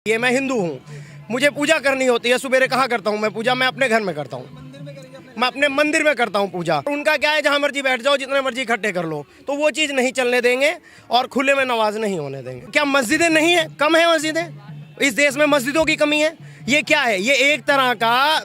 ये मैं हिंदू हूँ, मुझे पूजा करनी होती है। सुबेरे कहाँ करता हूँ मैं पूजा? मैं अपने घर में करता हूँ, मैं अपने मंदिर में करता हूँ पूजा। उनका क्या है, जहाँ मर्जी बैठ जाओ, जितने मर्जी इकट्ठे कर लो, तो वो चीज़ नहीं चलने देंगे और खुले में नमाज नहीं होने देंगे। क्या मस्जिदें नहीं है? कम है मस्जिदें? इस देश में मस्जिदों की कमी है? ये क्या है? ये एक तरह का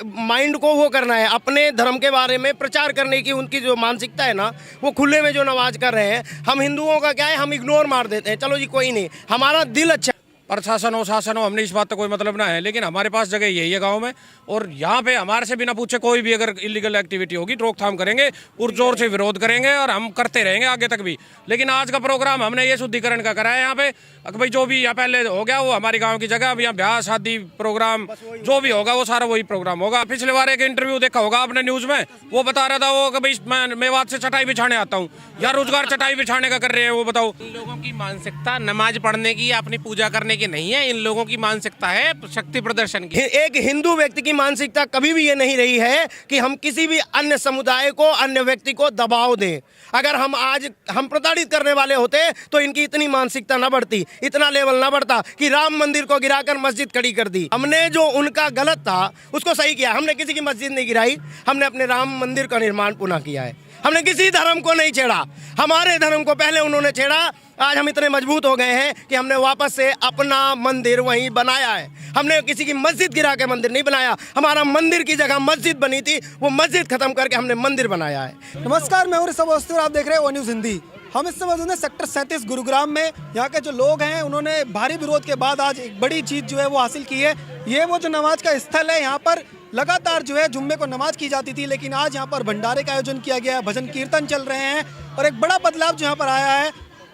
माइंड को वो करना है, अपने धर्म के बारे में प्रचार करने की उनकी जो मानसिकता है ना, वो खुले में जो नमाज कर रहे हैं। हम हिंदुओं का क्या है, हम इग्नोर मार देते हैं, चलो जी कोई नहीं, हमारा दिल अच्छा। प्रशासन हो शासन हो, हमने इस बात का कोई मतलब ना है, लेकिन हमारे पास जगह यही है गांव में, और यहाँ पे हमारे से बिना पूछे कोई भी अगर इलीगल एक्टिविटी होगी रोकथाम करेंगे, पुरजोर से विरोध करेंगे और हम करते रहेंगे आगे तक भी। लेकिन आज का प्रोग्राम हमने ये शुद्धिकरण का करा है यहाँ पे, भाई जो भी यहाँ पहले हो गया वो हमारी गाँव की जगह, अब यहाँ ब्याह शादी प्रोग्राम जो भी होगा वो सारा वही प्रोग्राम होगा। पिछले बार एक इंटरव्यू देखा होगा आपने न्यूज में, वो बता रहा था वो कि भाई मैं मेवात से चटाई बिछाने आता हूँ, या रोजगार चटाई बिछाने का कर रहे हैं, वो बताओ। इन लोगों की मानसिकता नमाज पढ़ने की या अपनी पूजा करने की नहीं है, इन लोगों की मानसिकता है शक्ति प्रदर्शन की। एक हिंदू व्यक्ति की मानसिकता कभी भी ये नहीं रही है कि हम किसी भी अन्य समुदाय को, अन्य व्यक्ति को दबाव दें। अगर हम प्रताड़ित करने वाले होते तो इनकी इतनी मानसिकता न बढ़ती, इतना लेवल न बढ़ता कि राम मंदिर को गिराकर मस्जिद खड़ी कर दी। हमने जो उनका गलत था उसको सही किया। हमने किसी की मस्जिद नहीं गिराई, हमने अपने राम मंदिर का निर्माण पुनः किया है। हमने किसी धर्म को नहीं छेड़ा, हमारे धर्म को पहले उन्होंने छेड़ा। आज हम इतने मजबूत हो गए हैं कि हमने वापस से अपना मंदिर वहीं बनाया है। हमने किसी की मस्जिद गिरा के मंदिर नहीं बनाया, हमारा मंदिर की जगह मस्जिद बनी थी, वो मस्जिद खत्म करके हमने मंदिर बनाया है। नमस्कार, मैं हूं ऋषभ अवस्थी और आप देख रहे हैं वो न्यूज़ हिंदी। हम इस समय मौजूद हैं सेक्टर 37 गुरुग्राम में। यहाँ के जो लोग हैं उन्होंने भारी विरोध के बाद आज एक बड़ी चीज़ जो है वो हासिल की है। ये वो जो नमाज का स्थल है, यहाँ पर लगातार जो है जुम्मे को नमाज की जाती थी, लेकिन आज यहाँ पर भंडारे का आयोजन किया गया है, भजन कीर्तन चल रहे हैं और एक बड़ा बदलाव जो यहाँ पर आया है।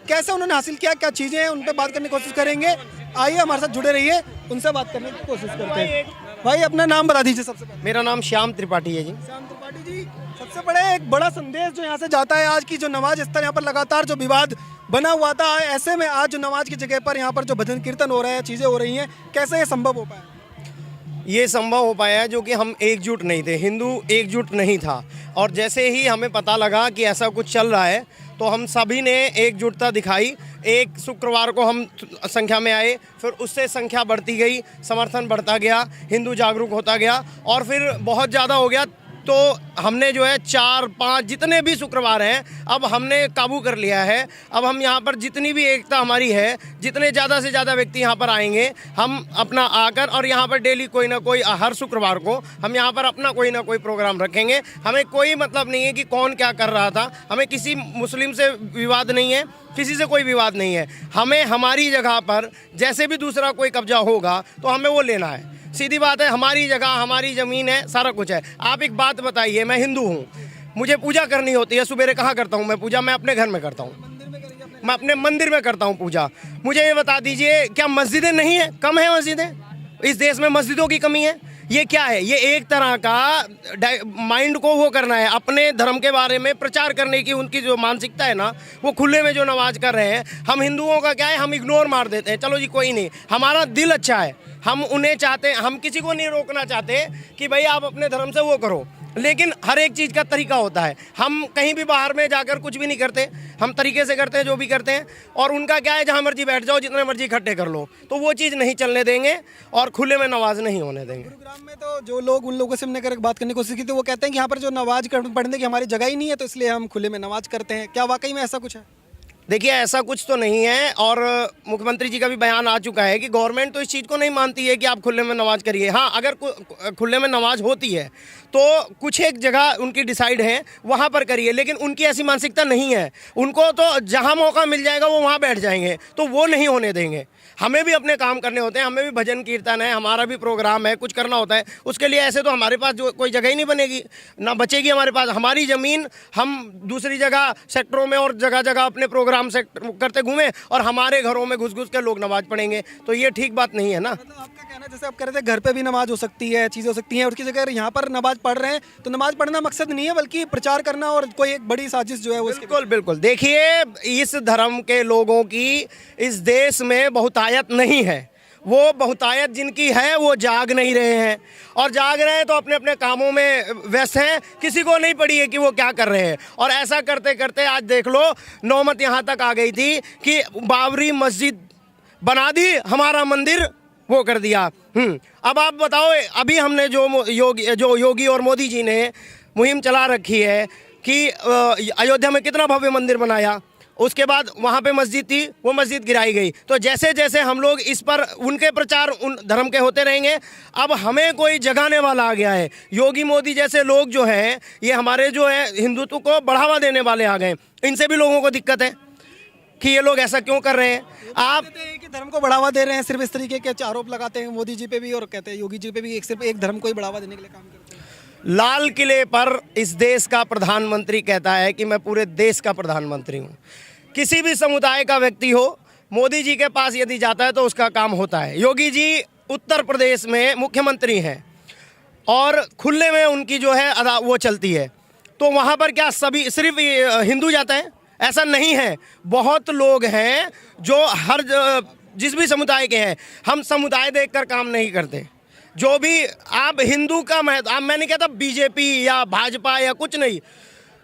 कैसे उन्होंने हासिल किया, क्या चीज़ें हैं, उन पर बात करने की कोशिश करेंगे। आइए हमारे साथ जुड़े रहिए, उनसे बात करने की कोशिश करते हैं। भाई अपना नाम बता दीजिए सबसे पहले। मेरा नाम श्याम त्रिपाठी है जी। श्याम त्रिपाठी जी, सबसे बड़े एक बड़ा संदेश जो यहाँ से जाता है, आज की जो नमाज स्थल यहाँ पर लगातार जो विवाद बना हुआ था, ऐसे में आज जो नमाज की जगह पर यहाँ पर जो भजन कीर्तन हो रहे हैं, चीज़ें हो रही हैं, कैसे ये संभव हो पाया? ये संभव हो पाया है जो कि हम एकजुट नहीं थे, हिंदू एकजुट नहीं था। और जैसे ही हमें पता लगा कि ऐसा कुछ चल रहा है तो हम सभी ने एकजुटता दिखाई। एक शुक्रवार को हम संख्या में आए, फिर उससे संख्या बढ़ती गई, समर्थन बढ़ता गया, हिंदू जागरूक होता गया और फिर बहुत ज़्यादा हो गया। तो हमने जो है 4-5 जितने भी शुक्रवार हैं अब हमने काबू कर लिया है। अब हम यहाँ पर जितनी भी एकता हमारी है, जितने ज़्यादा से ज़्यादा व्यक्ति यहाँ पर आएंगे, हम अपना आकर और यहाँ पर डेली कोई ना कोई, हर शुक्रवार को हम यहाँ पर अपना कोई ना कोई प्रोग्राम रखेंगे। हमें कोई मतलब नहीं है कि कौन क्या कर रहा था, हमें किसी मुस्लिम से विवाद नहीं है, किसी से कोई विवाद नहीं है। हमें हमारी जगह पर जैसे भी दूसरा कोई कब्जा होगा तो हमें वो लेना है। सीधी बात है, हमारी जगह, हमारी ज़मीन है, सारा कुछ है। आप एक बात बताइए, मैं हिंदू हूँ, मुझे पूजा करनी होती है। सुबेरे कहाँ करता हूँ मैं पूजा? मैं अपने घर में करता हूँ, मैं अपने मंदिर में करता हूँ पूजा। मुझे ये बता दीजिए, क्या मस्जिदें नहीं है? कम है मस्जिदें? इस देश में मस्जिदों की कमी है? ये क्या है? ये एक तरह का माइंड को वो करना है, अपने धर्म के बारे में प्रचार करने की उनकी जो मानसिकता है ना, वो खुले में जो नमाज कर रहे हैं। हम हिंदुओं का क्या है, हम इग्नोर मार देते हैं, चलो जी कोई नहीं, हमारा दिल अच्छा है। हम उन्हें चाहते हैं, हम किसी को नहीं रोकना चाहते कि भाई आप अपने धर्म से वो करो, लेकिन हर एक चीज़ का तरीका होता है। हम कहीं भी बाहर में जाकर कुछ भी नहीं करते, हम तरीके से करते हैं जो भी करते हैं। और उनका क्या है, जहाँ मर्जी बैठ जाओ, जितने मर्जी इकट्ठे कर लो, तो वो चीज़ नहीं चलने देंगे और खुले में नमाज नहीं होने देंगे। गुरुग्राम में तो जो लोग, उन लोगों से हमने बात करने की कोशिश की थी, वो कहते हैं कि यहाँ पर जो नमाज पढ़ने की हमारी जगह ही नहीं है, तो इसलिए हम खुले में नमाज करते हैं। क्या वाकई में ऐसा कुछ है? देखिए, ऐसा कुछ तो नहीं है और मुख्यमंत्री जी का भी बयान आ चुका है कि गवर्नमेंट तो इस चीज़ को नहीं मानती है कि आप खुले में नमाज करिए। हाँ, अगर खुले में नमाज होती है तो कुछ एक जगह उनकी डिसाइड है, वहाँ पर करिए, लेकिन उनकी ऐसी मानसिकता नहीं है। उनको तो जहाँ मौका मिल जाएगा वो वहाँ बैठ जाएंगे, तो वो नहीं होने देंगे। हमें भी अपने काम करने होते हैं, हमें भी भजन कीर्तन है, हमारा भी प्रोग्राम है, कुछ करना होता है। उसके लिए ऐसे तो हमारे पास जो कोई जगह ही नहीं बनेगी, ना बचेगी हमारे पास। हमारी ज़मीन हम दूसरी जगह सेक्टरों में और जगह जगह अपने प्रोग्राम से करते घूमें और हमारे घरों में घुस घुस के लोग नमाज पढ़ेंगे, तो ये ठीक बात नहीं है ना। मतलब आपका कहना है, जैसे आप कह रहे थे घर पे भी नमाज हो सकती है, चीज़ें हो सकती हैं, उसकी जगह यहाँ पर नमाज पढ़ रहे हैं, तो नमाज पढ़ना मकसद नहीं है, बल्कि प्रचार करना और कोई एक बड़ी साजिश जो है वो। बिल्कुल बिल्कुल। देखिए, इस धर्म के लोगों की इस देश में बहुतायत नहीं है। वो बहुतायत जिनकी है वो जाग नहीं रहे हैं, और जाग रहे हैं तो अपने अपने कामों में व्यस्त हैं, किसी को नहीं पड़ी है कि वो क्या कर रहे हैं। और ऐसा करते करते आज देख लो, नौबत यहाँ तक आ गई थी कि बाबरी मस्जिद बना दी, हमारा मंदिर वो कर दिया। अब आप बताओ, अभी हमने जो योगी और मोदी जी ने मुहिम चला रखी है कि अयोध्या में कितना भव्य मंदिर बनाया, उसके बाद वहाँ पे मस्जिद थी, वो मस्जिद गिराई गई। तो जैसे जैसे हम लोग इस पर उनके प्रचार उन धर्म के होते रहेंगे, अब हमें कोई जगाने वाला आ गया है। योगी मोदी जैसे लोग जो हैं, ये हमारे जो है हिंदुत्व को बढ़ावा देने वाले आ गए। इनसे भी लोगों को दिक्कत है कि ये लोग ऐसा क्यों कर रहे हैं। आप कहते हैं कि धर्म को बढ़ावा दे रहे हैं, सिर्फ इस तरीके के आरोप लगाते हैं मोदी जी पे भी, और कहते हैं योगी जी पे भी सिर्फ एक धर्म को ही बढ़ावा देने के लिए काम करते हैं। लाल किले पर इस देश का प्रधानमंत्री कहता है कि मैं पूरे देश का प्रधानमंत्री हूँ। किसी भी समुदाय का व्यक्ति हो, मोदी जी के पास यदि जाता है तो उसका काम होता है। योगी जी उत्तर प्रदेश में मुख्यमंत्री हैं और खुले में उनकी जो है अदा वो चलती है, तो वहाँ पर क्या सभी सिर्फ हिंदू जाते हैं? ऐसा नहीं है। बहुत लोग हैं जो हर जिस भी समुदाय के हैं। हम समुदाय देखकर काम नहीं करते। जो भी आप हिंदू का महत्व, मैं नहीं कहता बीजेपी या भाजपा या कुछ नहीं,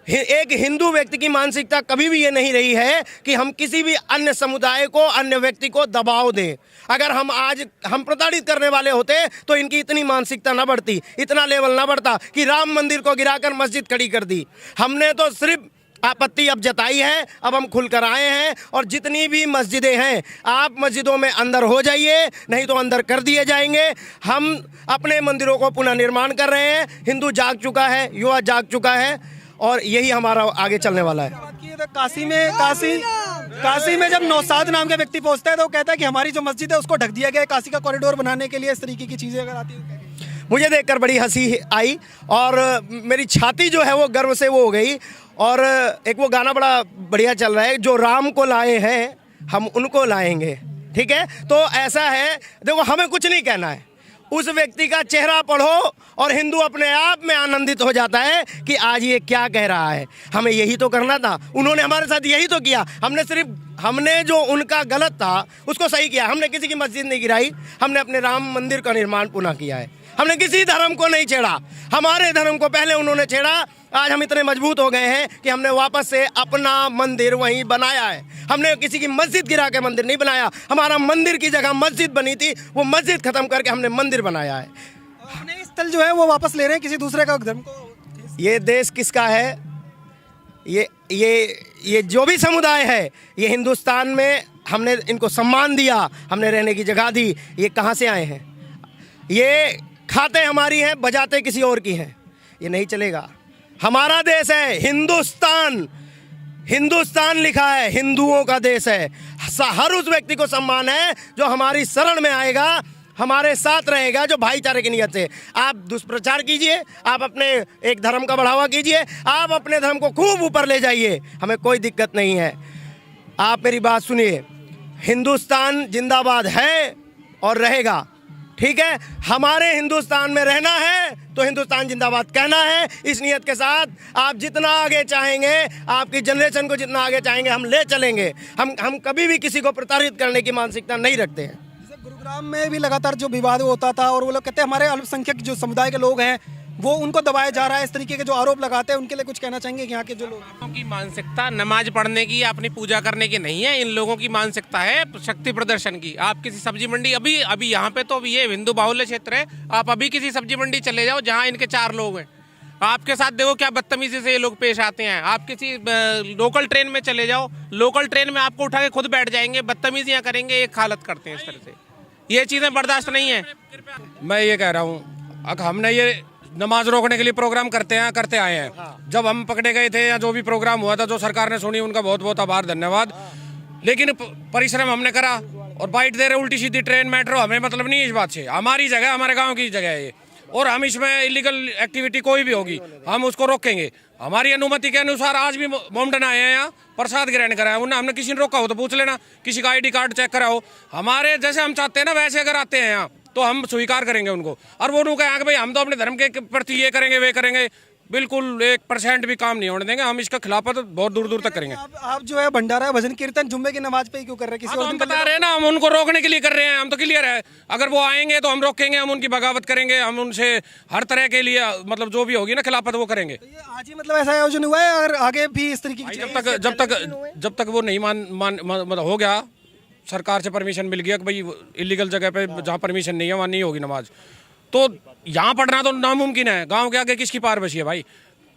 एक हिंदू व्यक्ति की मानसिकता कभी भी ये नहीं रही है कि हम किसी भी अन्य समुदाय को, अन्य व्यक्ति को दबाव दें। अगर हम आज प्रताड़ित करने वाले होते तो इनकी इतनी मानसिकता ना बढ़ती, इतना लेवल ना बढ़ता कि राम मंदिर को गिराकर मस्जिद खड़ी कर दी। हमने तो सिर्फ आपत्ति अब जताई है, अब हम खुलकर आए हैं। और जितनी भी मस्जिदें हैं, आप मस्जिदों में अंदर हो जाइए, नहीं तो अंदर कर दिए जाएंगे। हम अपने मंदिरों को पुनः निर्माण कर रहे हैं। हिंदू जाग चुका है, युवा जाग चुका है, और यही हमारा आगे चलने वाला है। बात की तो काशी में जब नौसाद नाम के व्यक्ति पहुंचता है तो वो कहता है कि हमारी जो मस्जिद है उसको ढक दिया गया है काशी का कॉरिडोर बनाने के लिए। इस तरीके की चीजें अगर आती है, मुझे देखकर बड़ी हंसी आई और मेरी छाती जो है वो गर्व से वो हो गई। और एक वो गाना बड़ा बढ़िया चल रहा है, जो राम को लाए हैं हम उनको लाएंगे। ठीक है, तो ऐसा है, देखो हमें कुछ नहीं कहना है, उस व्यक्ति का चेहरा पढ़ो और हिंदू अपने आप में आनंदित हो जाता है कि आज ये क्या कह रहा है। हमें यही तो करना था, उन्होंने हमारे साथ यही तो किया। हमने जो उनका गलत था उसको सही किया। हमने किसी की मस्जिद नहीं गिराई, हमने अपने राम मंदिर का निर्माण पुनः किया है। हमने किसी धर्म को नहीं छेड़ा, हमारे धर्म को पहले उन्होंने छेड़ा। आज हम इतने मजबूत हो गए हैं कि हमने वापस से अपना मंदिर वहीं बनाया है। हमने किसी की मस्जिद गिरा के मंदिर नहीं बनाया। हमारा मंदिर की जगह मस्जिद बनी थी, वो मस्जिद खत्म करके हमने मंदिर बनाया है। अपने स्थल जो है वो वापस ले रहे हैं किसी दूसरे का धर्म को। ये देश किसका है? ये जो भी समुदाय है, ये हिंदुस्तान में हमने इनको सम्मान दिया, हमने रहने की जगह दी। ये कहाँ से आए हैं? ये खाते हमारी हैं, बजाते किसी और की हैं। ये नहीं चलेगा। हमारा देश है हिंदुस्तान, हिंदुस्तान लिखा है, हिंदुओं का देश है। हर उस व्यक्ति को सम्मान है जो हमारी शरण में आएगा, हमारे साथ रहेगा, जो भाईचारे की नीयत से। आप दुष्प्रचार कीजिए, आप अपने एक धर्म का बढ़ावा कीजिए, आप अपने धर्म को खूब ऊपर ले जाइए, हमें कोई दिक्कत नहीं है। आप मेरी बात सुनिए, हिंदुस्तान जिंदाबाद है और रहेगा। ठीक है, हमारे हिंदुस्तान में रहना है तो हिंदुस्तान जिंदाबाद कहना है। इस नियत के साथ आप जितना आगे चाहेंगे, आपकी जनरेशन को जितना आगे चाहेंगे, हम ले चलेंगे। हम कभी भी किसी को प्रताड़ित करने की मानसिकता नहीं रखते हैं। जैसे गुरुग्राम में भी लगातार जो विवाद होता था और वो लोग कहते हैं हमारे अल्पसंख्यक जो समुदाय के लोग हैं वो उनको दबाया जा रहा है, इस तरीके के जो आरोप लगाते हैं, उनके लिए कुछ कहना चाहेंगे कि यहाँ के जो लोग लोगों की मानसिकता नमाज पढ़ने की, अपनी पूजा करने की नहीं है। इन लोगों की मानसिकता है शक्ति प्रदर्शन की। आप किसी सब्जी मंडी, अभी यहाँ पे तो ये हिंदू बाहुल्य क्षेत्र है, आप अभी किसी सब्जी मंडी चले जाओ जहाँ इनके 4 लोग हैं, आपके साथ देखो क्या बदतमीजी से ये लोग पेश आते हैं। आप किसी लोकल ट्रेन में चले जाओ, लोकल ट्रेन में आपको उठा के खुद बैठ जाएंगे, बदतमीजियाँ करेंगे, एक हालत करते हैं इस तरह से। ये चीज़ें बर्दाश्त नहीं है। मैं ये कह रहा हूँ, हमने ये नमाज रोकने के लिए प्रोग्राम करते आए हैं। जब हम पकड़े गए थे या जो भी प्रोग्राम हुआ था, जो सरकार ने सुनी, उनका बहुत बहुत आभार, धन्यवाद। लेकिन परिश्रम हमने करा और बाइट दे रहे उल्टी सीधी ट्रेन मेट्रो, हमें मतलब नहीं है इस बात से। हमारी जगह, हमारे गांव की जगह है ये, और हम इसमें इलीगल एक्टिविटी कोई भी होगी हम उसको रोकेंगे। हमारी अनुमति के अनुसार आज भी मोमडन आए हैं, यहाँ प्रसाद ग्रहण कराया, उन्हें हमने किसी ने रोका हो तो पूछ लेना, किसी का ID कार्ड चेक कराओ। हमारे जैसे हम चाहते हैं ना वैसे अगर आते हैं यहाँ तो हम स्वीकार करेंगे उनको। और वो उनको कहेंगे भाई हम तो अपने धर्म के प्रति ये करेंगे वे करेंगे, बिल्कुल 1% भी काम नहीं होने देंगे। हम इसका खिलाफ तो बहुत दूर दूर तक करेंगे। आप जो है भंडारा भजन कीर्तन जुम्मे की नमाज पे ही क्यों कर रहे हैं? किसी और हम बता रहे हैं ना, हम उनको रोकने के लिए कर रहे हैं। हम तो क्लियर है, अगर वो आएंगे तो हम रोकेंगे, हम उनकी बगावत करेंगे, हम उनसे हर तरह के लिए मतलब जो भी होगी ना खिलाफत वो करेंगे। ये आज ही मतलब ऐसा आयोजन हुआ है और आगे भी इस तरीके की जब तक वो नहीं मतलब हो गया सरकार से परमिशन मिल गया कि भाई इलीगल जगह पे जहाँ परमिशन नहीं है वहाँ नहीं होगी नमाज, तो यहाँ पढ़ना तो नामुमकिन है। गांव के आगे किसकी पार बची है भाई?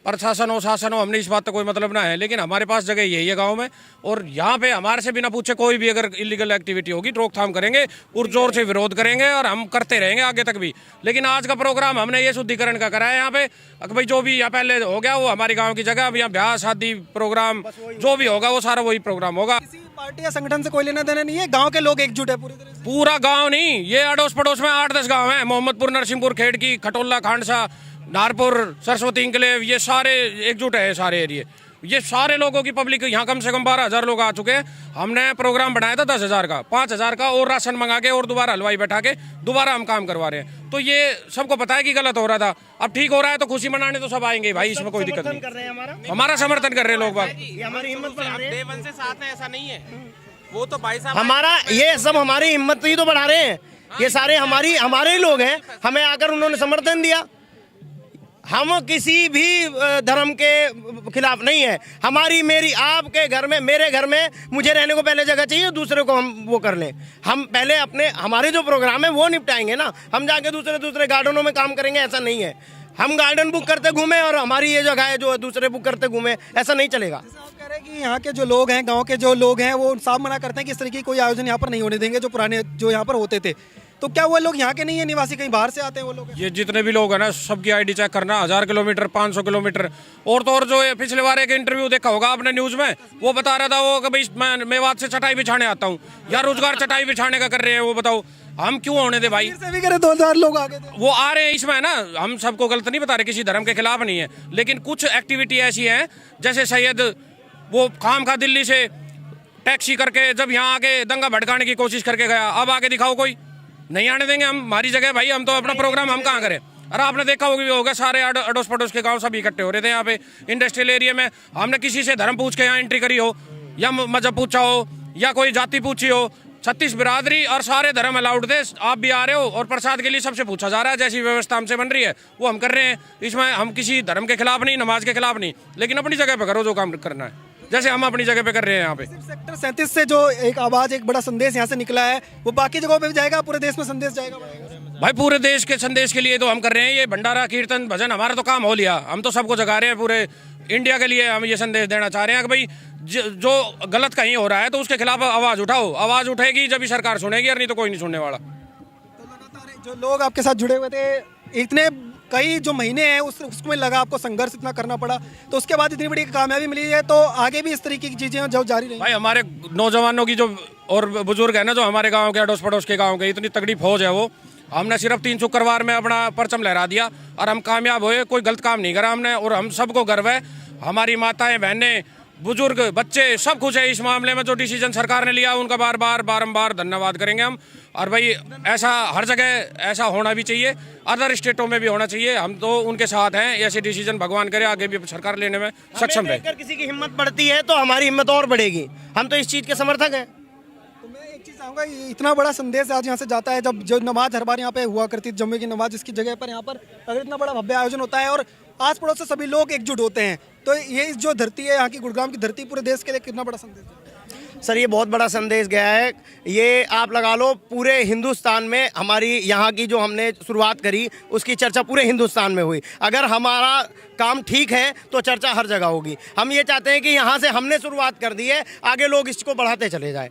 प्रशासन हो शासन हो, हमने इस बात का कोई मतलब ना है, लेकिन हमारे पास जगह यही है गांव में, और यहाँ पे हमारे से बिना पूछे कोई भी अगर इलीगल एक्टिविटी होगी रोकथाम करेंगे, पुरजोर से विरोध करेंगे और हम करते रहेंगे आगे तक भी। लेकिन आज का प्रोग्राम हमने ये शुद्धिकरण का करा है यहाँ पे, भाई जो भी यहाँ पहले हो गया वो हमारी गाँव की जगह, अब यहाँ ब्याह शादी प्रोग्राम जो भी होगा वो सारा वही प्रोग्राम होगा। किसी पार्टी या संगठन से कोई लेना देना नहीं है, गांव के लोग एकजुट है पूरी तरह से। पूरा गांव नहीं, ये अड़ोस पड़ोस में 8-10 गांव हैं, मोहम्मदपुर, नरसिंहपुर, खेड़की, खटोला, खांडसा, नारपुर, सरस्वती इंकलेव, ये सारे एकजुट है, सारे एरिए, ये सारे लोगों की पब्लिक यहाँ कम से कम 12,000 लोग आ चुके हैं। हमने प्रोग्राम बनाया था 10,000 का, 5,000 का और राशन मंगा के और दोबारा हलवाई बैठा के दोबारा हम काम करवा रहे हैं। तो ये सबको पता है कि गलत हो रहा था, अब ठीक हो रहा है तो खुशी मनाने तो सब आएंगे भाई, इसमें कोई दिक्कत नहीं। कर रहे हैं हमारा समर्थन कर रहे हैं लोग बाग, हमारी हिम्मत बढ़ा रहे हैं। डे वन से साथ है ऐसा नहीं है, वो तो भाई साहब हमारा ये सब हमारी हिम्मत ही तो बढ़ा रहे हैं, ये सारे हमारे ही लोग हैं, हमें आकर उन्होंने समर्थन दिया। हम किसी भी धर्म के खिलाफ नहीं है, हमारी मेरी आपके घर में मेरे घर में मुझे रहने को पहले जगह चाहिए, दूसरे को हम वो कर लें। हम पहले अपने हमारे जो प्रोग्राम है वो निपटाएंगे ना, हम जाके दूसरे गार्डनों में काम करेंगे ऐसा नहीं है। हम गार्डन बुक करते घूमे और हमारी ये जगह है जो दूसरे बुक करते घूमे, ऐसा नहीं चलेगा। आप कह रहे हैं कि यहाँ के जो लोग हैं, गांव के जो लोग हैं, वो साफ मना करते हैं कि इस तरीके की कोई आयोजन यहाँ पर नहीं होने देंगे जो पुराने जो यहाँ पर होते थे। तो क्या वो लोग यहाँ के नहीं है निवासी, कहीं बाहर से आते हैं वो लोग? ये जितने भी लोग हैं ना सबकी आईडी चेक करना, 1000 किलोमीटर, 500 किलोमीटर। और तो और जो पिछले बार एक इंटरव्यू देखा होगा आपने न्यूज में, वो बता रहा था वो कि भाई मैं मेवात से चटाई बिछाने आता हूँ, या रोजगार चटाई बिछाने का कर रहे हैं, वो बताओ हम क्यों होने दे भाई? से भी करे 2,000 लोग आगे थे, वो आ रहे हैं इसमें ना, हम सबको गलत नहीं बता रहे, किसी धर्म के खिलाफ नहीं है, लेकिन कुछ एक्टिविटी ऐसी है जैसे सैयद वो खाम खा दिल्ली से टैक्सी करके जब यहाँ आके दंगा भड़काने की कोशिश करके गया, अब आके दिखाओ कोई, नहीं आने देंगे हम। हमारी जगह भाई, हम तो अपना प्रोग्राम हम कहाँ करें? अरे आपने देखा होगा सारे अड़ोस पड़ोस के गांव सब इकट्ठे हो रहे थे यहाँ पे इंडस्ट्रियल एरिया में। हमने किसी से धर्म पूछ के यहाँ एंट्री करी हो, या मजहब पूछा हो, या कोई जाति पूछी हो, 36 बिरादरी और सारे धर्म अलाउड थे। आप भी आ रहे हो और प्रसाद के लिए सबसे पूछा जा रहा है, जैसी व्यवस्था हमसे बन रही है वो हम कर रहे हैं। इसमें हम किसी धर्म के खिलाफ नहीं, नमाज के खिलाफ नहीं, लेकिन अपनी जगह पे करो जो काम करना है, जैसे हम अपनी जगह पे कर रहे हैं यहाँ पे। सेक्टर 37 से जो एक आवाज, एक बड़ा संदेश यहाँ से निकला है, वो बाकी जगहों पे भी जाएगा, पूरे देश में संदेश जाएगा भाई? पूरे देश के संदेश के लिए तो हम कर रहे हैं ये भंडारा, कीर्तन, भजन, हमारा तो काम हो लिया। हम तो सबको जगा रहे हैं, पूरे इंडिया के लिए हम ये संदेश देना चाह रहे हैं कि भाई जो गलत कहीं हो रहा है तो उसके खिलाफ आवाज उठाओ। आवाज उठेगी जब भी सरकार सुनेगी, और नहीं तो कोई नहीं सुनने वाला। तो लगातार जो लोग आपके साथ जुड़े हुए थे, इतने कई जो महीने हैं उसमें लगा आपको संघर्ष इतना करना पड़ा, तो उसके बाद इतनी बड़ी कामयाबी मिली है, तो आगे भी इस तरीके की चीजें जो जारी रहेंगी। भाई हमारे नौजवानों की जो और बुजुर्ग है ना, जो हमारे गांव के अड़ोस पड़ोस के गांव के, इतनी तगड़ी फौज है वो। हमने सिर्फ 3 शुक्रवार में अपना परचम लहरा दिया और हम कामयाब हुए, कोई गलत काम नहीं करा हमने, और हम सबको गर्व है। हमारी माताएं, बहनें, बुजुर्ग, बच्चे सब खुश है इस मामले में। जो डिसीजन सरकार ने लिया उनका बारंबार धन्यवाद करेंगे हम। और भाई ऐसा हर जगह ऐसा होना भी चाहिए, अदर स्टेटों में भी होना चाहिए। हम तो उनके साथ हैं, ऐसे डिसीजन भगवान करे आगे भी सरकार लेने में सक्षम है। अगर किसी की हिम्मत बढ़ती है तो हमारी हिम्मत और बढ़ेगी, हम तो इस चीज़ के समर्थक हैं। तो मैं एक चीज़ चाहूँगा, इतना बड़ा संदेश आज यहाँ से जाता है, जब जो नमाज हर बार यहाँ पे हुआ करती थी, जुम्मे की नमाज, इसकी जगह पर यहाँ पर अगर इतना बड़ा भव्य आयोजन होता है और आस पड़ोस से सभी लोग एकजुट होते हैं, तो ये जो धरती है यहाँ की, गुड़गांव की धरती, पूरे देश के लिए कितना बड़ा संदेश है? सर ये बहुत बड़ा संदेश गया है। ये आप लगा लो पूरे हिंदुस्तान में, हमारी यहाँ की जो हमने शुरुआत करी उसकी चर्चा पूरे हिंदुस्तान में हुई। अगर हमारा काम ठीक है तो चर्चा हर जगह होगी। हम ये चाहते हैं कि यहाँ से हमने शुरुआत कर दी है, आगे लोग इसको बढ़ाते चले जाए।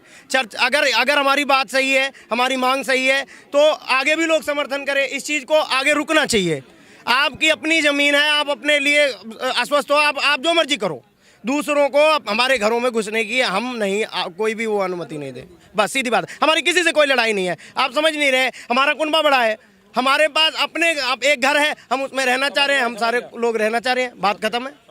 अगर हमारी बात सही है, हमारी मांग सही है, तो आगे भी लोग समर्थन करें। इस चीज़ को आगे रुकना चाहिए। आपकी अपनी ज़मीन है, आप अपने लिए अस्वस्थ हो, आप जो मर्जी करो, दूसरों को हमारे घरों में घुसने की हम नहीं, कोई भी वो अनुमति नहीं दे। बस सीधी बात, हमारी किसी से कोई लड़ाई नहीं है। आप समझ नहीं रहे, हमारा कुनबा बड़ा है, हमारे पास अपने एक घर है, हम उसमें रहना चाह रहे हैं, हम सारे लोग रहना चाह रहे हैं, बात खत्म है।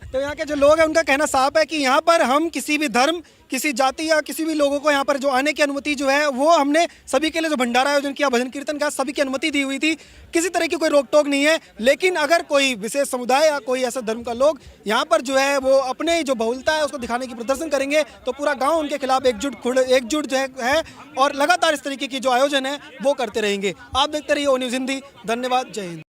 तो यहाँ के जो लोग हैं उनका कहना साफ है कि यहाँ पर हम किसी भी धर्म, किसी जाति या किसी भी लोगों को यहाँ पर जो आने की अनुमति जो है, वो हमने सभी के लिए जो भंडारा आयोजन किया, भजन कीर्तन का, सभी की अनुमति दी हुई थी, किसी तरह की कोई रोक टोक नहीं है। लेकिन अगर कोई विशेष समुदाय या कोई ऐसा धर्म का लोग यहाँ पर जो है वो अपने जो बहुलता है उसको दिखाने की प्रदर्शन करेंगे, तो पूरा गाँव उनके खिलाफ एकजुट जो है और लगातार इस तरीके की जो आयोजन है वो करते रहेंगे। आप देखते रहिए ओ न्यूज़ हिंदी। धन्यवाद, जय हिंद।